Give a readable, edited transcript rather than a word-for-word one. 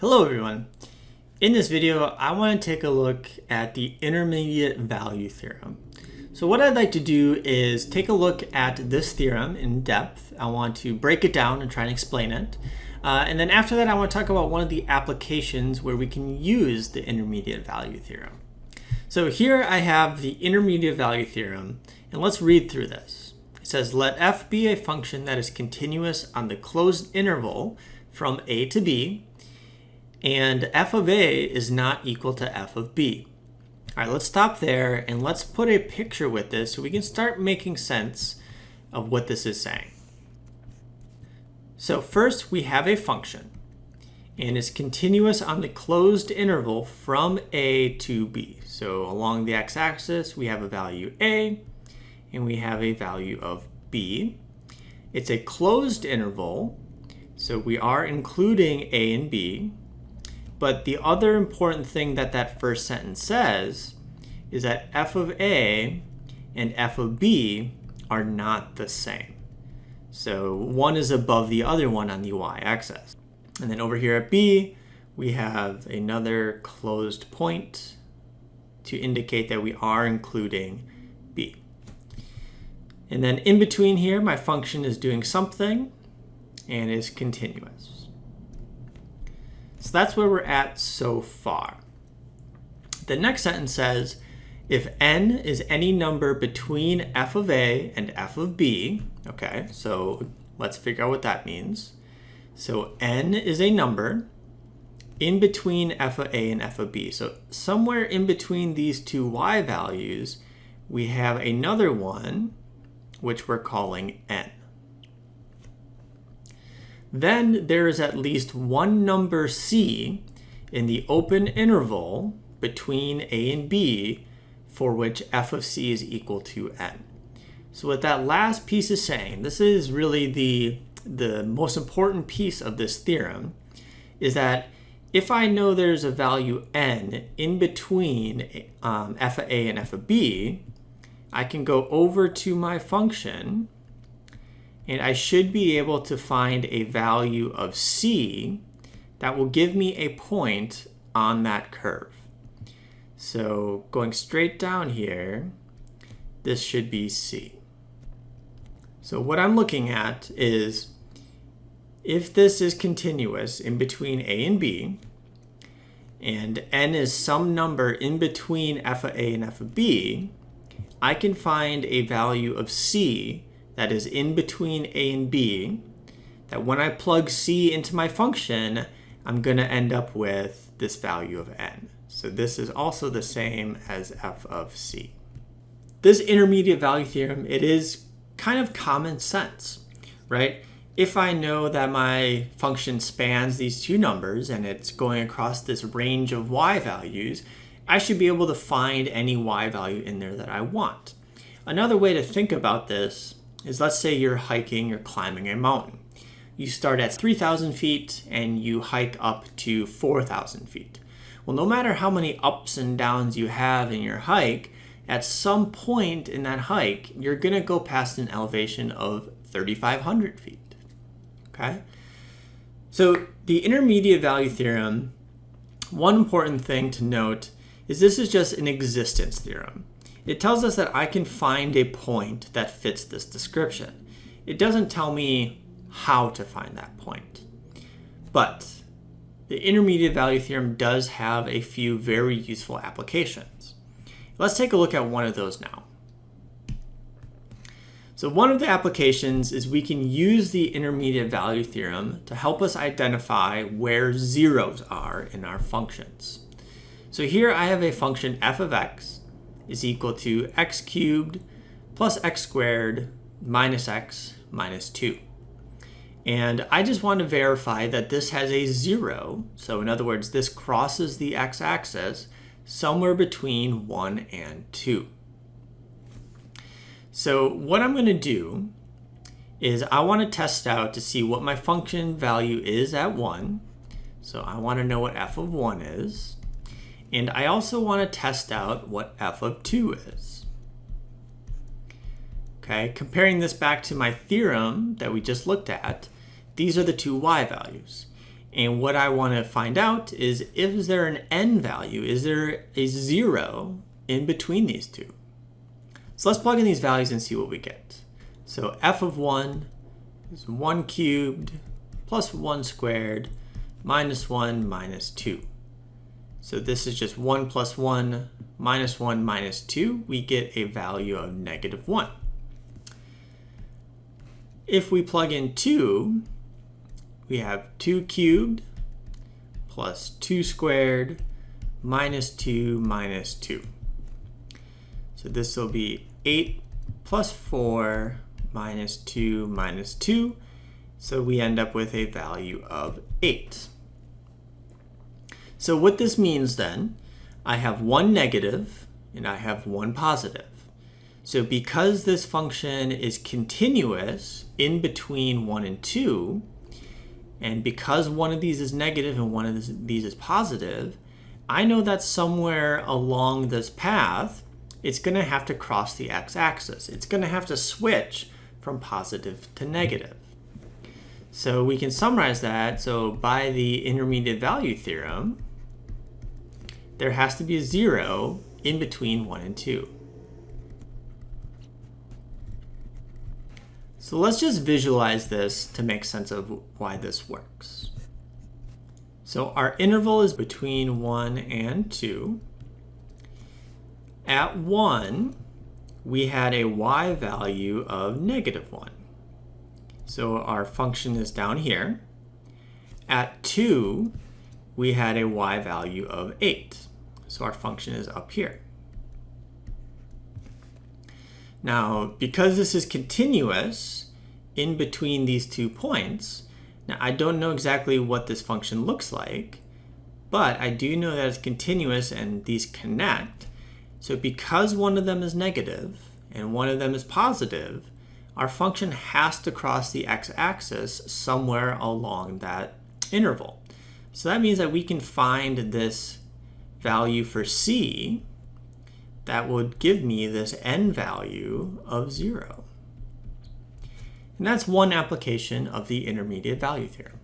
Hello everyone. In this video, I want to take a look at the intermediate value theorem. So what I'd like to do is take a look at this theorem in depth. I want to break it down and try and explain it. And then after that, I want to talk about one of the applications where we can use the intermediate value theorem. So here I have the intermediate value theorem, and let's read through this. It says, let f be a function that is continuous on the closed interval from a to b, and f of a is not equal to f of b. All right, let's stop there and let's put a picture with this so we can start making sense of what this is saying. So first we have a function, and it's continuous on the closed interval from a to b. So along the x-axis we have a value a, and we have a value of b. It's a closed interval, so we are including a and b. But the other important thing that that first sentence says is that f of a and f of b are not the same. So one is above the other one on the y-axis. And then over here at b, we have another closed point to indicate that we are including b. And then in between here, my function is doing something and is continuous. So that's where we're at so far. The next sentence says, if n is any number between f of a and f of b, okay, so let's figure out what that means. So n is a number in between f of a and f of b. So somewhere in between these two y values, we have another one, which we're calling n. Then there is at least one number c in the open interval between a and b for which f of c is equal to n. So what that last piece is saying, this is really the most important piece of this theorem, is that if I know there's a value n in between f of a and f of b, I can go over to my function and I should be able to find a value of c that will give me a point on that curve. So going straight down here, this should be c. So what I'm looking at is, if this is continuous in between a and b, and n is some number in between f of a and f of b, I can find a value of c that is in between a and b, that when I plug c into my function, I'm going to end up with this value of n. So this is also the same as f of c. This intermediate value theorem, it is kind of common sense, right? If I know that my function spans these two numbers and it's going across this range of y values, I should be able to find any y value in there that I want. Another way to think about this is, let's say you're hiking or climbing a mountain. You start at 3,000 feet and you hike up to 4,000 feet. Well, no matter how many ups and downs you have in your hike, at some point in that hike, you're gonna go past an elevation of 3,500 feet, okay? So the intermediate value theorem, one important thing to note is this is just an existence theorem. It tells us that I can find a point that fits this description. It doesn't tell me how to find that point. But the intermediate value theorem does have a few very useful applications. Let's take a look at one of those now. So one of the applications is we can use the intermediate value theorem to help us identify where zeros are in our functions. So here I have a function f of x is equal to x cubed plus x squared minus x minus 2. And I just want to verify that this has a 0. So in other words, this crosses the x-axis somewhere between 1 and 2. So what I'm going to do is I want to test out to see what my function value is at 1. So I want to know what f of 1 is. And I also want to test out what f of 2 is. Okay, comparing this back to my theorem that we just looked at, these are the two y values. And what I want to find out is there an n value? Is there a 0 in between these two? So let's plug in these values and see what we get. So f of 1 is 1 cubed plus 1 squared minus 1 minus 2. So this is just 1 plus 1 minus 1 minus 2. We get a value of negative 1. If we plug in 2, we have 2 cubed plus 2 squared minus 2 minus 2. So this will be 8 plus 4 minus 2 minus 2. So we end up with a value of 8. So what this means then, I have one negative and I have one positive. So because this function is continuous in between 1 and 2, and because one of these is negative and one of these is positive, I know that somewhere along this path, it's going to have to cross the x-axis. It's going to have to switch from positive to negative. So we can summarize that. So by the intermediate value theorem, there has to be a 0 in between 1 and 2. So let's just visualize this to make sense of why this works. So our interval is between 1 and 2. At 1, we had a y value of negative 1. So our function is down here. At 2, we had a y value of 8. So our function is up here. Now, because this is continuous in between these 2 points, now I don't know exactly what this function looks like, but I do know that it's continuous and these connect. So because one of them is negative and one of them is positive, our function has to cross the x-axis somewhere along that interval. So that means that we can find this value for c that would give me this n value of 0. And that's one application of the intermediate value theorem.